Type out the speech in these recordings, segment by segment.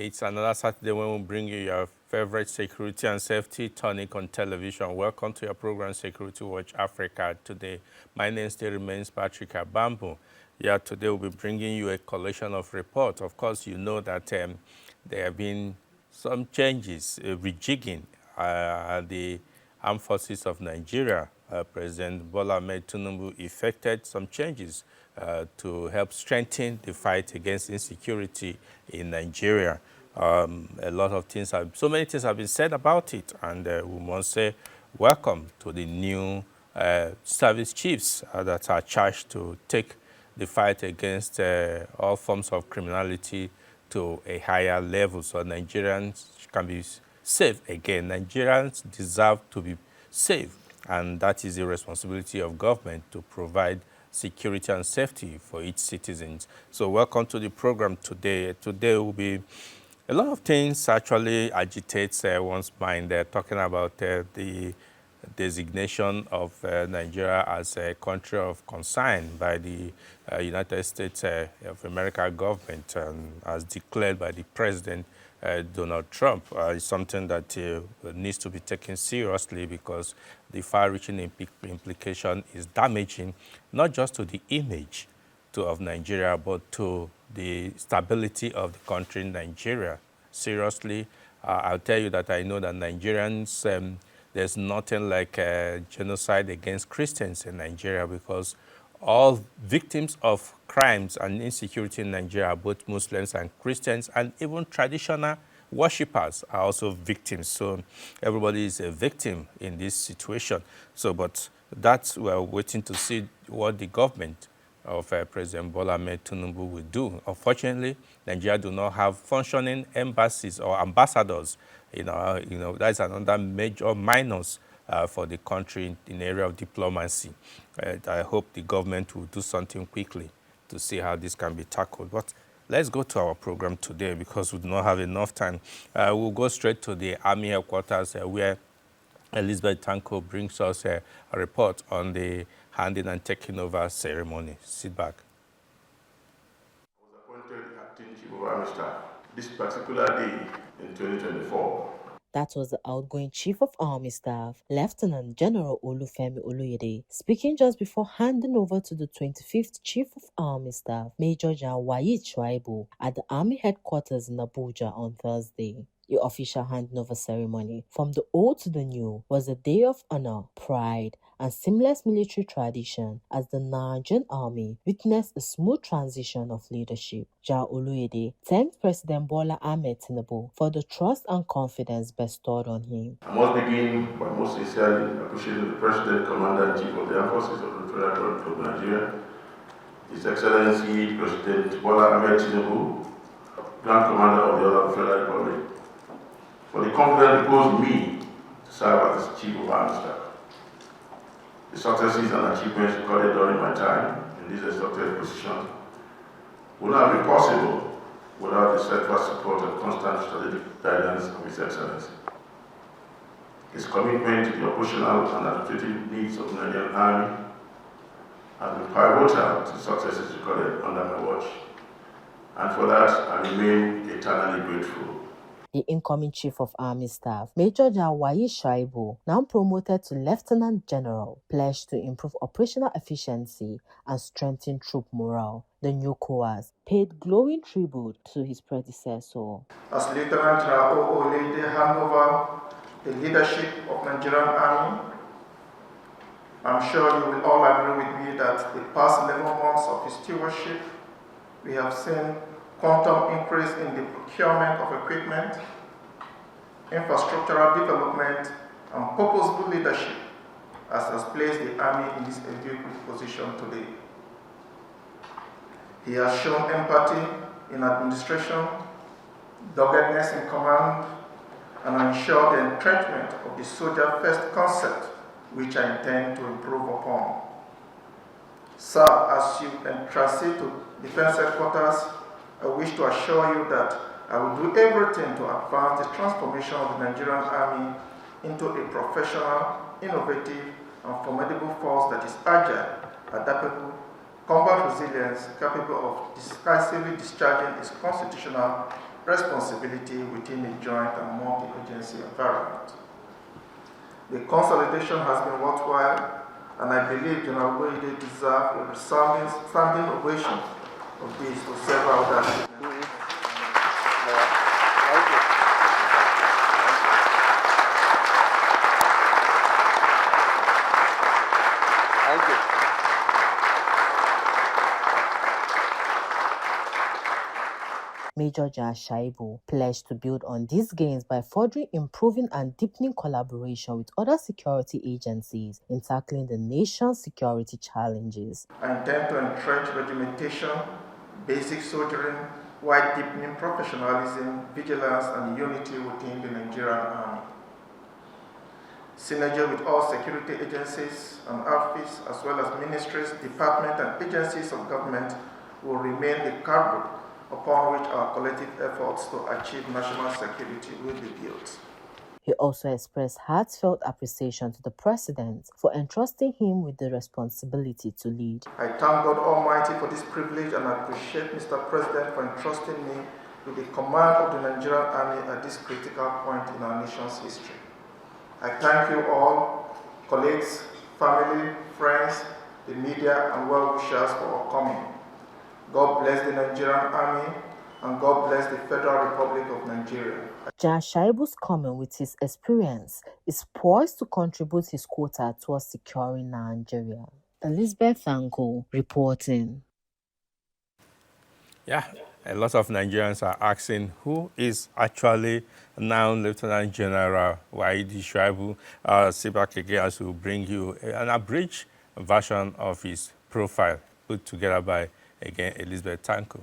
It's another Saturday when we bring you your favorite security and safety tonic on television. Welcome to your program, Security Watch Africa. Today, my name still remains Patrick Abambo. Yeah, today we'll be bringing you a collection of reports. Of course, you know that there have been some changes, rejigging the armed forces of Nigeria. President Bola Ahmed Tinubu effected some changes to help strengthen the fight against insecurity in Nigeria. A lot of things so many things have been said about it, and we must say welcome to the new service chiefs that are charged to take the fight against all forms of criminality to a higher level so Nigerians can be safe again. Nigerians deserve to be safe, and that is the responsibility of government to provide security and safety for its citizens. So welcome to the program today. Today will be a lot of things actually agitates one's mind. Talking about the designation of Nigeria as a country of concern by the United States of America government, as declared by the President Donald Trump, is something that needs to be taken seriously, because the far-reaching implication is damaging not just to the image of Nigeria, but to the stability of the country, Nigeria. Seriously, I'll tell you that I know that Nigerians, there's nothing like genocide against Christians in Nigeria, because all victims of crimes and insecurity in Nigeria, both Muslims and Christians, and even traditional worshippers are also victims. So everybody is a victim in this situation. So, but that's, we're waiting to see what the government of President Bola Ahmed Tinubu will do. Unfortunately, Nigeria do not have functioning embassies or ambassadors. That's another major minus for the country in the area of diplomacy. I hope the government will do something quickly to see how this can be tackled. But let's go to our program today, because we do not have enough time. We'll go straight to the Army headquarters where Elizabeth Tanko brings us a report on the handing and taking over ceremony. Sit back. I was appointed acting chief of army staff this particular day in 2024. That was the outgoing Chief of Army Staff, Lieutenant General Olufemi Oloyede, speaking just before handing over to the 25th Chief of Army Staff, Major General Wayid Shuaibu, at the Army headquarters in Abuja on Thursday. The official handing over ceremony, from the old to the new, was a day of honor, pride, and seamless military tradition as the Nigerian Army witnessed a smooth transition of leadership. General Oloyede thanked President Bola Ahmed Tinubu for the trust and confidence bestowed on him. I must begin by most sincerely appreciating the President, Commander-in-Chief of the Armed Forces of the Federal Republic of Nigeria, His Excellency President Bola Ahmed Tinubu, Grand Commander of the Order of the Federal Republic, for the confidence reposed in me to serve as Chief of Army Staff. The successes and achievements recorded during my time in these exalted positions would not have been possible without the steadfast support and constant strategic guidance of His Excellency. His commitment to the operational and administrative needs of the Nigerian Army has been pivotal to the successes recorded under my watch, and for that I remain eternally grateful. The incoming Chief of Army Staff, Major General Wayid Shuaibu, now promoted to Lieutenant General, pledged to improve operational efficiency and strengthen troop morale. The new COAS paid glowing tribute to his predecessor. As Lieutenant General Oloyede hand over the leadership of Nigerian Army, I'm sure you will all agree with me that the past 11 months of his stewardship, we have seen quantum increase in the procurement of equipment, infrastructural development, and purposeful leadership, as has placed the Army in this enviable position today. He has shown empathy in administration, doggedness in command, and ensured the entrenchment of the soldier-first concept, which I intend to improve upon. Sir, as you transit to Defense Headquarters, I wish to assure you that I will do everything to advance the transformation of the Nigerian Army into a professional, innovative, and formidable force that is agile, adaptable, combat resilience, capable of decisively discharging its constitutional responsibility within a joint and multi-agency environment. The consolidation has been worthwhile, and I believe General Wade deserves a resounding standing ovation of this to several other achievements. Thank you. Major General Shaibu pledged to build on these gains by further improving and deepening collaboration with other security agencies in tackling the nation's security challenges. I intend to entrench regimentation, basic soldiering, while deepening professionalism, vigilance, and unity within the Nigerian Army. Synergy with all security agencies and outfits, as well as ministries, departments, and agencies of government will remain the cardboard upon which our collective efforts to achieve national security will be built. He also expressed heartfelt appreciation to the President for entrusting him with the responsibility to lead. I thank God Almighty for this privilege, and I appreciate Mr. President for entrusting me with the command of the Nigerian Army at this critical point in our nation's history. I thank you all, colleagues, family, friends, the media, and well-wishers for coming. God bless the Nigerian Army, and God bless the Federal Republic of Nigeria. General Shaibu's coming with his experience is poised to contribute his quota towards securing Nigeria. Elizabeth Thanko reporting. Yeah, a lot of Nigerians are asking who is actually now Lieutenant General Waidi Shaibu. Sit back again as we bring you an abridged version of his profile put together by, again, Elizabeth Thanko.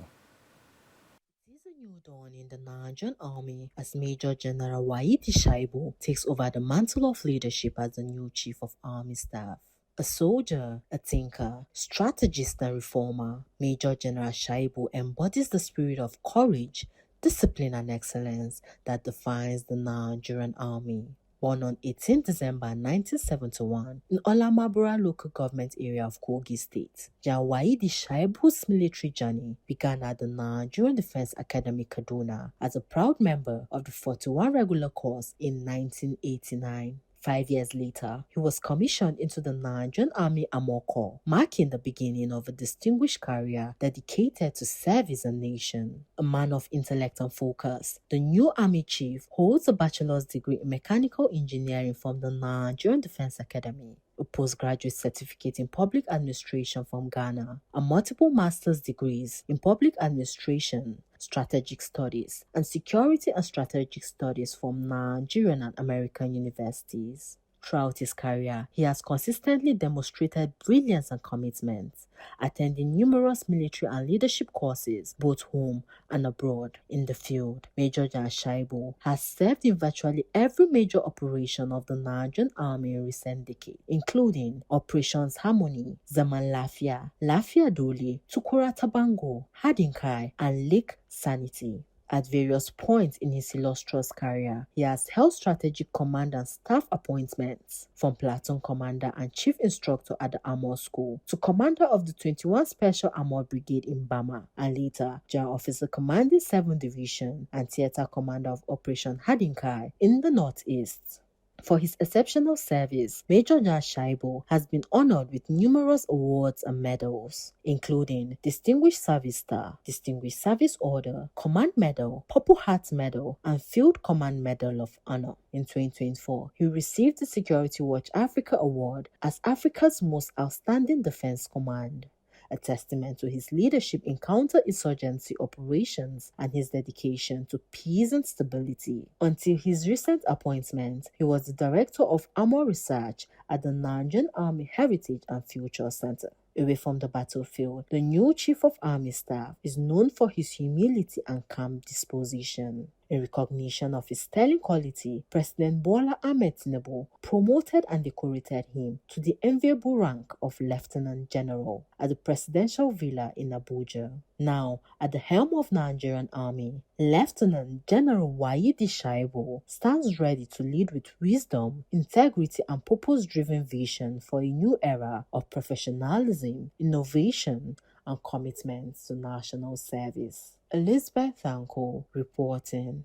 It is a new dawn in the Nigerian Army as Major General Waidi Shaibu takes over the mantle of leadership as the new Chief of Army Staff. A soldier, a thinker, strategist and reformer, Major General Shaibu embodies the spirit of courage, discipline and excellence that defines the Nigerian Army. Born on 18 December 1971 in Olamabura local government area of Kogi State, General Waidi Shaibu's military journey began at the Nigerian Defense Academy Kaduna as a proud member of the 41 Regular Corps in 1989. 5 years later, he was commissioned into the Nigerian Army Armor Corps, marking the beginning of a distinguished career dedicated to service and nation. A man of intellect and focus, the new Army Chief holds a bachelor's degree in mechanical engineering from the Nigerian Defense Academy, a postgraduate certificate in public administration from Ghana, and multiple master's degrees in public administration, strategic studies, and security and strategic studies from Nigerian and American universities. Throughout his career, he has consistently demonstrated brilliance and commitment, attending numerous military and leadership courses, both home and abroad. In the field, Major General Shaibu has served in virtually every major operation of the Nigerian Army in recent decades, including Operations Harmony, Zaman Lafia, Lafia Dole, Tukura Tabango, Hadinkai, and Lake Sanity. At various points in his illustrious career, he has held strategic command and staff appointments, from platoon commander and chief instructor at the Armor School to commander of the 21 Special Armored Brigade in Bama, and later General Officer commanding 7th Division and theater commander of Operation Hadinkai in the Northeast. For his exceptional service, Major General Shaibu has been honored with numerous awards and medals, including Distinguished Service Star, Distinguished Service Order, Command Medal, Purple Heart Medal, and Field Command Medal of Honor. In 2024, he received the Security Watch Africa Award as Africa's Most Outstanding Defense Command, a testament to his leadership in counter-insurgency operations and his dedication to peace and stability. Until his recent appointment, he was the Director of Armor Research at the Nigerian Army Heritage and Future Center. Away from the battlefield, the new Chief of Army Staff is known for his humility and calm disposition. In recognition of his sterling quality, President Bola Ahmed Tinubu promoted and decorated him to the enviable rank of Lieutenant General at the Presidential Villa in Abuja. Now, at the helm of Nigerian Army, Lieutenant General Waidi Shaibu stands ready to lead with wisdom, integrity, and purpose-driven vision for a new era of professionalism, innovation, and commitment to national service. Elizabeth Thanko reporting.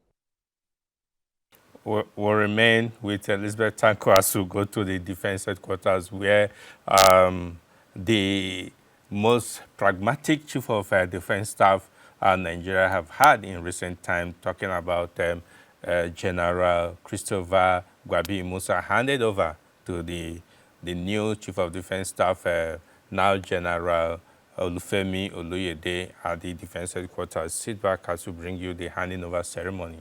We'll remain with Elizabeth Thanko as we go to the defense headquarters, where the most pragmatic chief of defense staff Nigeria have had in recent time, talking about General Christopher Gwabi Musa, handed over to the new chief of defense staff, now General Olufemi Oloyede, at the defense headquarters. Sit back as we bring you the handing over ceremony.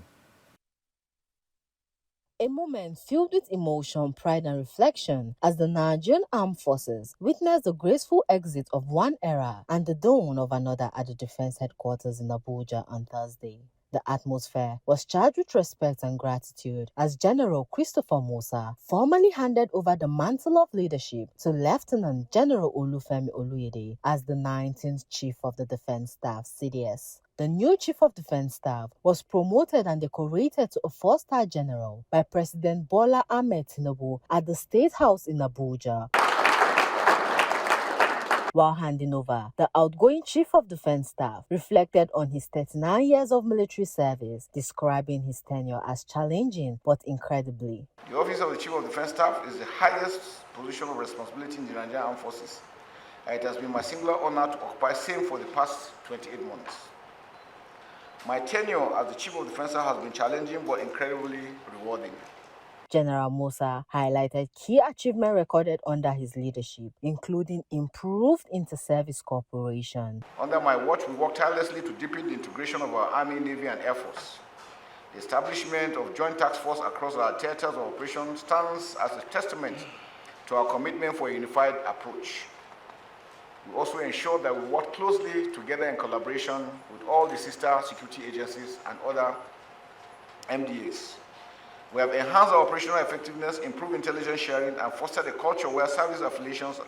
A moment filled with emotion, pride, and reflection as the Nigerian Armed Forces witnessed the graceful exit of one era and the dawn of another at the defense headquarters in Abuja on Thursday. The atmosphere was charged with respect and gratitude as General Christopher Musa formally handed over the mantle of leadership to Lieutenant General Olufemi Oluyede as the 19th Chief of the Defense Staff, CDS. The new Chief of Defense Staff was promoted and decorated to a 4-star general by President Bola Ahmed Tinubu at the State House in Abuja. While handing over, the outgoing Chief of Defense Staff reflected on his 39 years of military service, describing his tenure as challenging but incredibly. The office of the Chief of Defense Staff is the highest position of responsibility in the Nigerian Armed Forces. It has been my singular honor to occupy same for the past 28 months. My tenure as the Chief of Defense Staff has been challenging but incredibly rewarding. General Musa highlighted key achievements recorded under his leadership, including improved inter-service cooperation. Under my watch, we worked tirelessly to deepen the integration of our Army, Navy, and Air Force. The establishment of joint task force across our theaters of operation stands as a testament to our commitment for a unified approach. We also ensured that we worked closely together in collaboration with all the sister security agencies and other MDAs. We have enhanced our operational effectiveness, improved intelligence sharing, and fostered a culture where service affiliations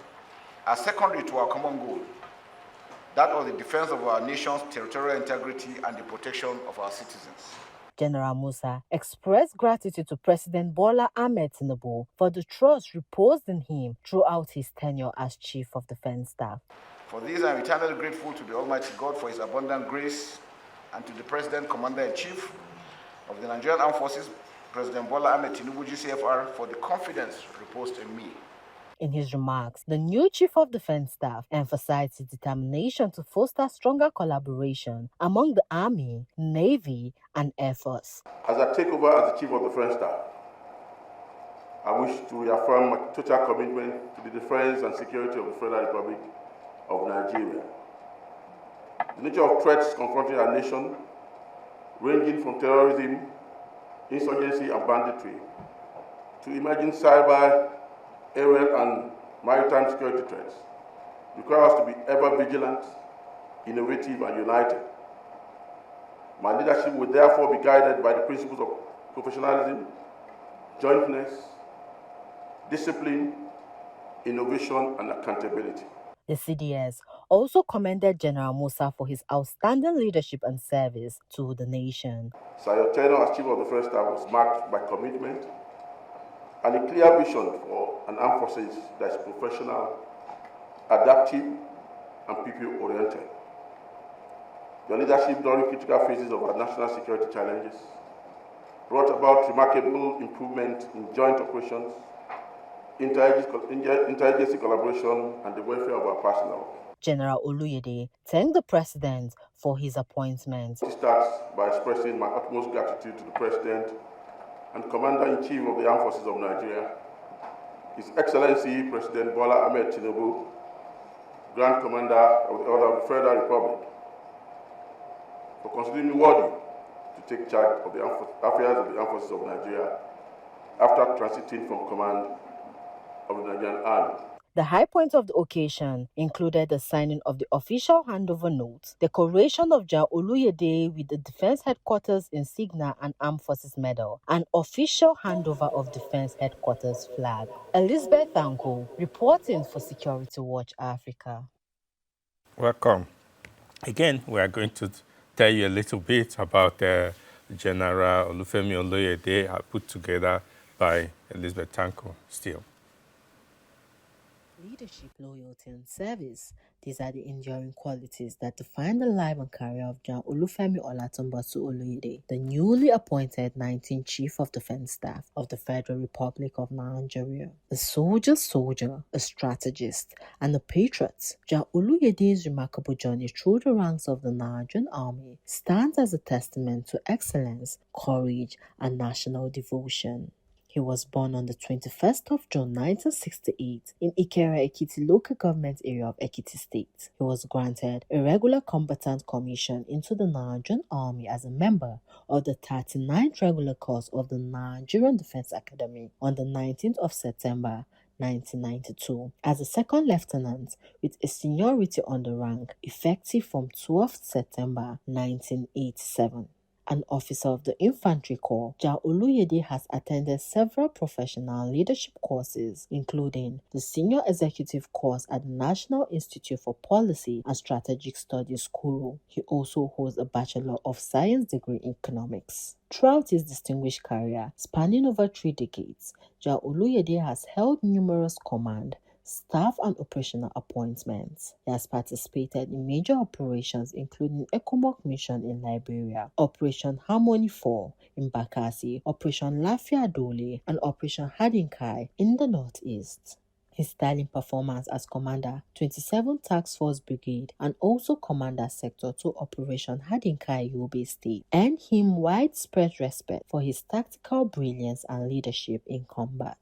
are secondary to our common goal, that of the defense of our nation's territorial integrity and the protection of our citizens. General Musa expressed gratitude to President Bola Ahmed Tinubu for the trust reposed in him throughout his tenure as Chief of Defense Staff. For this, I am eternally grateful to the Almighty God for his abundant grace, and to the President, Commander-in-Chief of the Nigerian Armed Forces, President Bola Ahmed Tinubu, GCFR, for the confidence reposed in me. In his remarks, the new Chief of Defense Staff emphasized his determination to foster stronger collaboration among the Army, Navy, and Air Force. As I take over as the Chief of Defense Staff, I wish to reaffirm my total commitment to the defense and security of the Federal Republic of Nigeria. The nature of threats confronting our nation, ranging from terrorism, insurgency, and banditry, to emerging cyber, aerial, and maritime security threats, require us to be ever vigilant, innovative, and united. My leadership will therefore be guided by the principles of professionalism, jointness, discipline, innovation, and accountability. The CDS also commended General Musa for his outstanding leadership and service to the nation. Sir, your tenure as Chief of the Defense Staff was marked by commitment and a clear vision for an armed forces that is professional, adaptive, and people-oriented. Your leadership during critical phases of our national security challenges brought about remarkable improvement in joint operations, interagency collaboration, and the welfare of our personnel. General Oluyede thanked the President for his appointment. It starts by expressing my utmost gratitude to the President and Commander-in-Chief of the Armed Forces of Nigeria, His Excellency President Bola Ahmed Tinubu, Grand Commander of the Order of the Federal Republic, for considering me worthy to take charge of the affairs of the Armed Forces of Nigeria after transiting from command of the Nigerian Army. The high point of the occasion included the signing of the official handover notes, decoration of General Oluyede with the Defense Headquarters insignia and Armed Forces Medal, and official handover of Defense Headquarters flag. Elizabeth Thanko, reporting for Security Watch Africa. Welcome. Again, we are going to tell you a little bit about General Olufemi Oloyede, put together by Elizabeth Thanko still. Leadership, loyalty, and service. These are the enduring qualities that define the life and career of General Olufemi Olatunbosu Oloyede, the newly appointed 19th Chief of Defense Staff of the Federal Republic of Nigeria. A soldier, a strategist, and a patriot, General Oloyede's remarkable journey through the ranks of the Nigerian Army stands as a testament to excellence, courage, and national devotion. He was born on the 21st of June 1968 in Ikera Ekiti local government area of Ekiti State. He was granted a regular combatant commission into the Nigerian Army as a member of the 39th regular course of the Nigerian Defense Academy on the 19th of September 1992 as a second lieutenant with a seniority on the rank effective from 12th September 1987. An officer of the Infantry Corps, General Oloyede has attended several professional leadership courses, including the Senior Executive course at the National Institute for Policy and Strategic Studies, Kuru. He also holds a Bachelor of Science degree in Economics. Throughout his distinguished career, spanning over 3 decades, General Oloyede has held numerous command, staff and operational appointments. He has participated in major operations including ECOMOG mission in Liberia, Operation Harmony 4 in Bakassi, Operation Lafia Dole, and Operation Hadinkai in the Northeast. His sterling performance as Commander 27 Task Force Brigade and also Commander Sector 2 Operation Hadinkai Yobe State earned him widespread respect for his tactical brilliance and leadership in combat.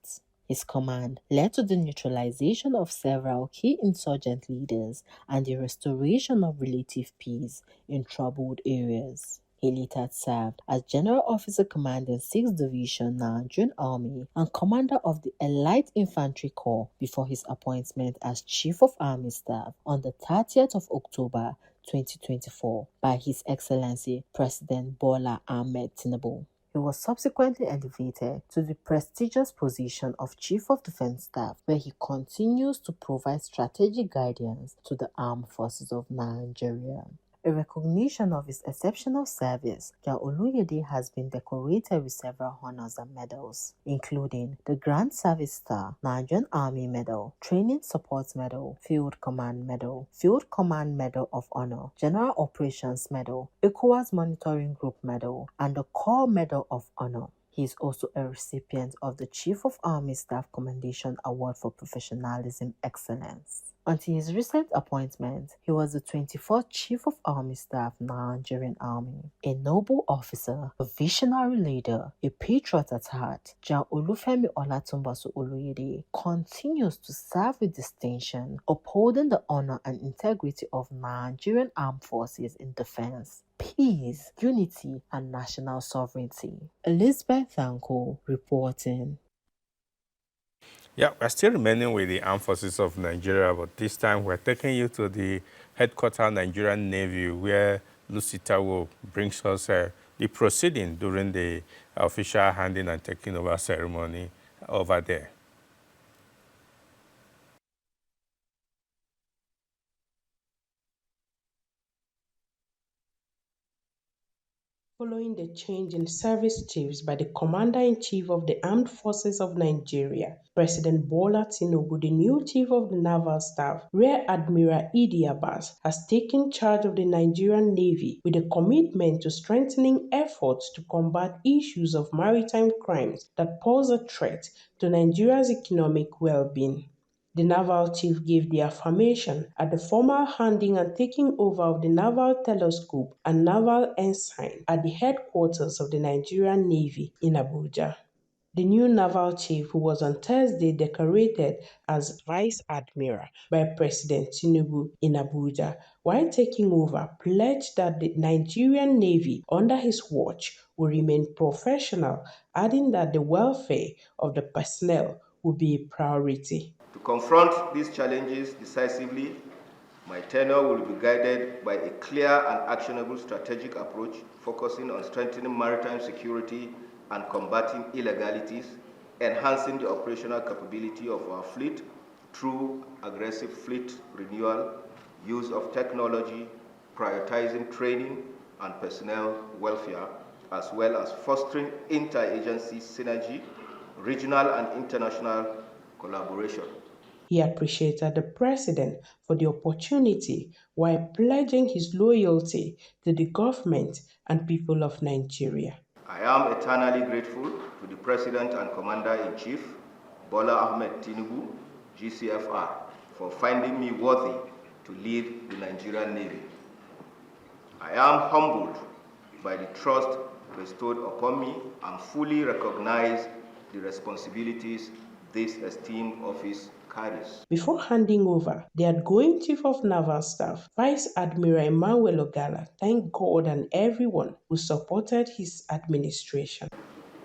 His command led to the neutralization of several key insurgent leaders and the restoration of relative peace in troubled areas. He later served as General Officer commanding 6th Division Nigerian Army and commander of the Elite Infantry Corps before his appointment as Chief of Army Staff on the 30th of October 2024 by His Excellency President Bola Ahmed Tinubu. He was subsequently elevated to the prestigious position of Chief of Defense Staff, where he continues to provide strategic guidance to the armed forces of Nigeria. In recognition of his exceptional service, General Oloyede has been decorated with several honors and medals, including the Grand Service Star, Nigerian Army Medal, Training Support Medal, Field Command Medal, Field Command Medal of Honor, General Operations Medal, ECOWAS Monitoring Group Medal, and the Corps Medal of Honor. He is also a recipient of the Chief of Army Staff Commendation Award for Professionalism Excellence. Until his recent appointment, he was the 24th Chief of Army Staff, Nigerian Army. A noble officer, a visionary leader, a patriot at heart, General Olufemi Olatunbosu Oloyede continues to serve with distinction, upholding the honor and integrity of Nigerian armed forces in defense, peace, unity, and national sovereignty. Elizabeth Thanko reporting. Yeah, we're still remaining with the Armed Forces of Nigeria, but this time we're taking you to the headquarters Nigerian Navy, where Lucy Tawo brings us the proceeding during the official handing and taking over ceremony over there. Following the change in service chiefs by the Commander-in-Chief of the Armed Forces of Nigeria, President Bola Tinubu, the new Chief of the Naval Staff, Rear Admiral Idi Abbas, has taken charge of the Nigerian Navy with a commitment to strengthening efforts to combat issues of maritime crimes that pose a threat to Nigeria's economic well-being. The naval chief gave the affirmation at the formal handing and taking over of the Naval Telescope and Naval Ensign at the headquarters of the Nigerian Navy in Abuja. The new naval chief, who was on Thursday decorated as Vice Admiral by President Tinubu in Abuja, while taking over, pledged that the Nigerian Navy under his watch will remain professional, adding that the welfare of the personnel will be a priority. To confront these challenges decisively, my tenure will be guided by a clear and actionable strategic approach focusing on strengthening maritime security and combating illegalities, enhancing the operational capability of our fleet through aggressive fleet renewal, use of technology, prioritizing training and personnel welfare, as well as fostering interagency synergy, regional and international collaboration. He appreciated the president for the opportunity while pledging his loyalty to the government and people of Nigeria. I am eternally grateful to the President and Commander-in-Chief, Bola Ahmed Tinubu, GCFR, for finding me worthy to lead the Nigerian Navy. I am humbled by the trust bestowed upon me and fully recognize the responsibilities this esteemed office carries. Before handing over, the outgoing Chief of Naval Staff, Vice Admiral Emmanuel Ogala, thanked God and everyone who supported his administration.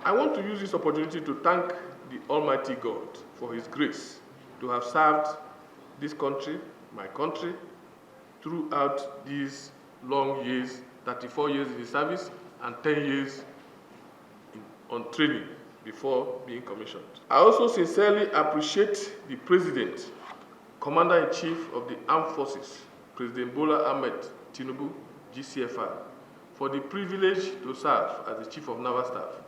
I want to use this opportunity to thank the Almighty God for His grace to have served this country, my country, throughout these long years, 34 years in the service and 10 years on training before being commissioned. I also sincerely appreciate the President, Commander-in-Chief of the Armed Forces, President Bola Ahmed Tinubu, GCFR, for the privilege to serve as the Chief of Naval Staff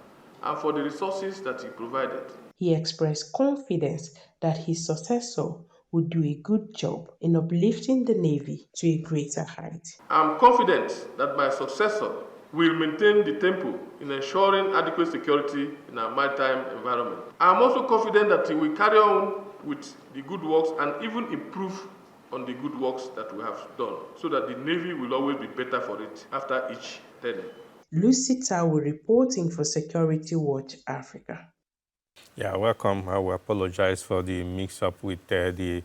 and for the resources that he provided. He expressed confidence that his successor would do a good job in uplifting the Navy to a greater height. I'm confident that my successor will maintain the tempo in ensuring adequate security in our maritime environment. I'm also confident that he will carry on with the good works and even improve on the good works that we have done, so that the Navy will always be better for it after each tenure. Lucy Tawu reporting for Security Watch Africa. Yeah, welcome. I will apologize for the mix-up with the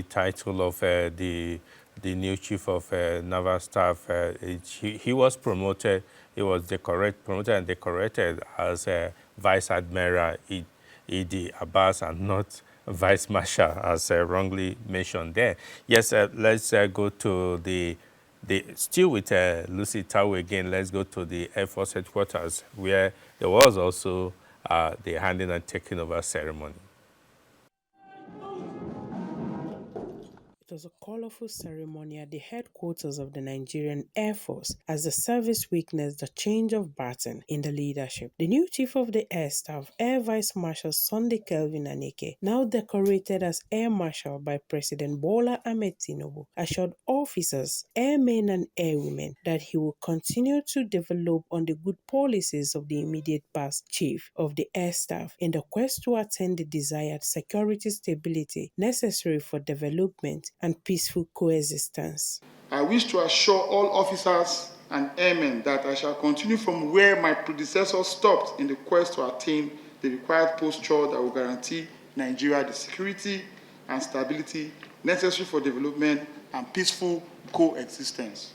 title of the new Chief of Naval Staff. He was promoted. He was promoted and decorated as Vice Admiral Idi Abbas and not Vice Marshal, as wrongly mentioned there. Yes, let's go to the still with Lucy Tawu again. Let's go to the Air Force headquarters, where there was also the handing and taking over ceremony. It was a colorful ceremony at the headquarters of the Nigerian Air Force as the service witnessed the change of baton in the leadership. The new Chief of the Air Staff, Air Vice Marshal Sunday Kelvin Aneke, now decorated as Air Marshal by President Bola Ahmed Tinubu, assured officers, airmen and airwomen that he will continue to develop on the good policies of the immediate past Chief of the Air Staff in the quest to attain the desired security stability necessary for development and peaceful coexistence. I wish to assure all officers and airmen that I shall continue from where my predecessor stopped in the quest to attain the required posture that will guarantee Nigeria the security and stability necessary for development and peaceful coexistence.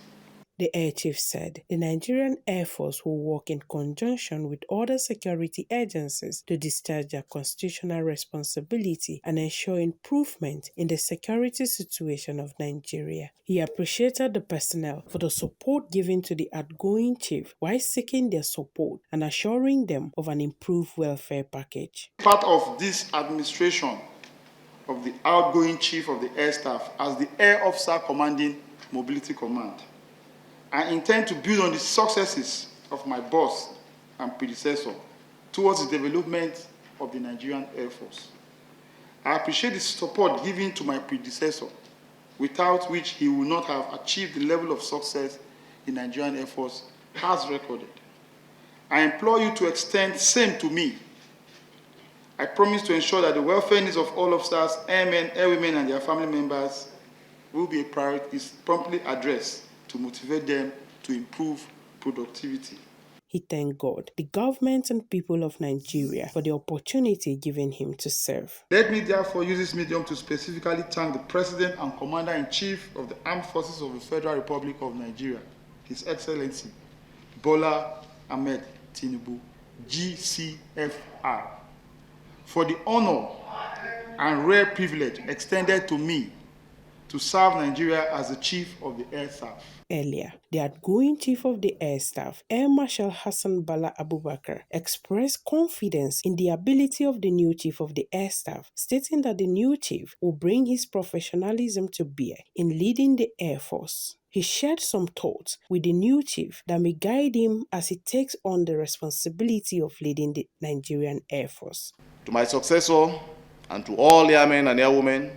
The Air Chief said the Nigerian Air Force will work in conjunction with other security agencies to discharge their constitutional responsibility and ensure improvement in the security situation of Nigeria. He appreciated the personnel for the support given to the outgoing chief while seeking their support and assuring them of an improved welfare package. Part of this administration of the outgoing Chief of the Air Staff as the Air Officer Commanding Mobility Command, I intend to build on the successes of my boss and predecessor towards the development of the Nigerian Air Force. I appreciate the support given to my predecessor, without which he would not have achieved the level of success the Nigerian Air Force has recorded. I implore you to extend same to me. I promise to ensure that the welfare needs of all officers, airmen, airwomen, and their family members will be a priority, is promptly addressed to motivate them to improve productivity. He thanked God, the government and people of Nigeria for the opportunity given him to serve. Let me therefore use this medium to specifically thank the President and Commander-in-Chief of the Armed Forces of the Federal Republic of Nigeria, His Excellency Bola Ahmed Tinubu, GCFR, for the honor and rare privilege extended to me to serve Nigeria as the Chief of the Air Staff. Earlier, the outgoing Chief of the Air Staff, Air Marshal Hassan Bala Abubakar, expressed confidence in the ability of the new Chief of the Air Staff, stating that the new Chief will bring his professionalism to bear in leading the Air Force. He shared some thoughts with the new Chief that may guide him as he takes on the responsibility of leading the Nigerian Air Force. To my successor and to all airmen and airwomen,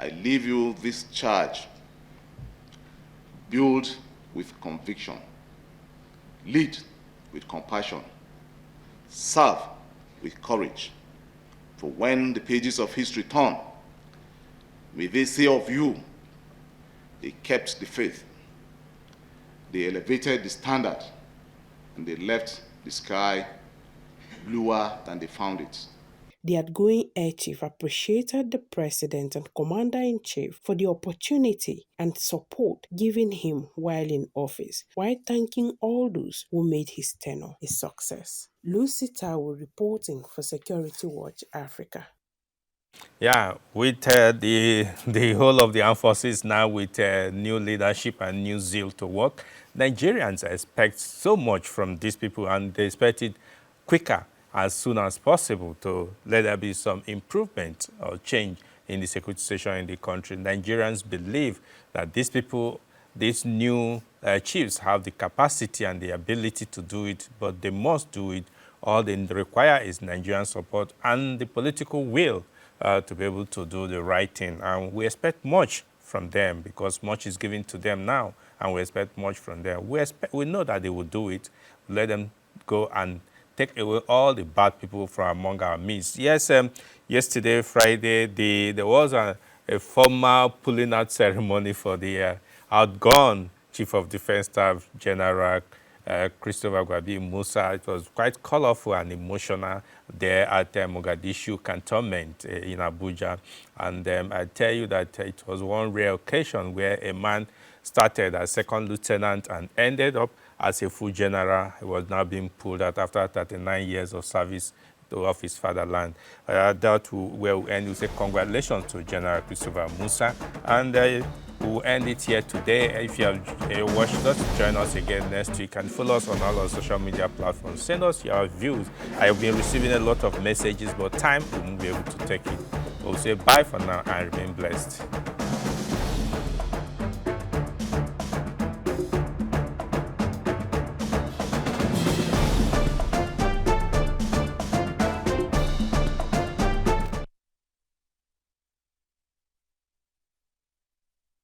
I leave you this charge. Build with conviction. Lead with compassion. Serve with courage. For when the pages of history turn, may they say of you, they kept the faith, they elevated the standard, and they left the sky bluer than they found it. The outgoing Air Chief appreciated the President and Commander-in-Chief for the opportunity and support given him while in office, while thanking all those who made his tenure a success. Lucy Tawo reporting for Security Watch Africa. Yeah, with the whole of the armed forces now with new leadership and new zeal to work, Nigerians expect so much from these people, and they expect it quicker, as soon as possible, to let there be some improvement or change in the security situation in the country. Nigerians believe that these people, these new chiefs, have the capacity and the ability to do it, but they must do it. All they require is Nigerian support and the political will to be able to do the right thing. And we expect much from them, because much is given to them now, and we expect much from them. We know that they will do it. Let them go and take away all the bad people from among our midst. Yes, yesterday, Friday, there was a formal pulling out ceremony for the outgone Chief of Defense Staff, General Christopher Gwabi Musa. It was quite colorful and emotional there at Mogadishu Cantonment in Abuja. And I tell you that it was one rare occasion where a man started as second lieutenant and ended up as a full general. He was now being pulled out after 39 years of service of his fatherland. That will end. We say congratulations to General Christopher Musa. And we'll end it here today. If you have watched us, join us again next week and follow us on all our social media platforms. Send us your views. I have been receiving a lot of messages, but time we won't be able to take it. We'll say bye for now and remain blessed.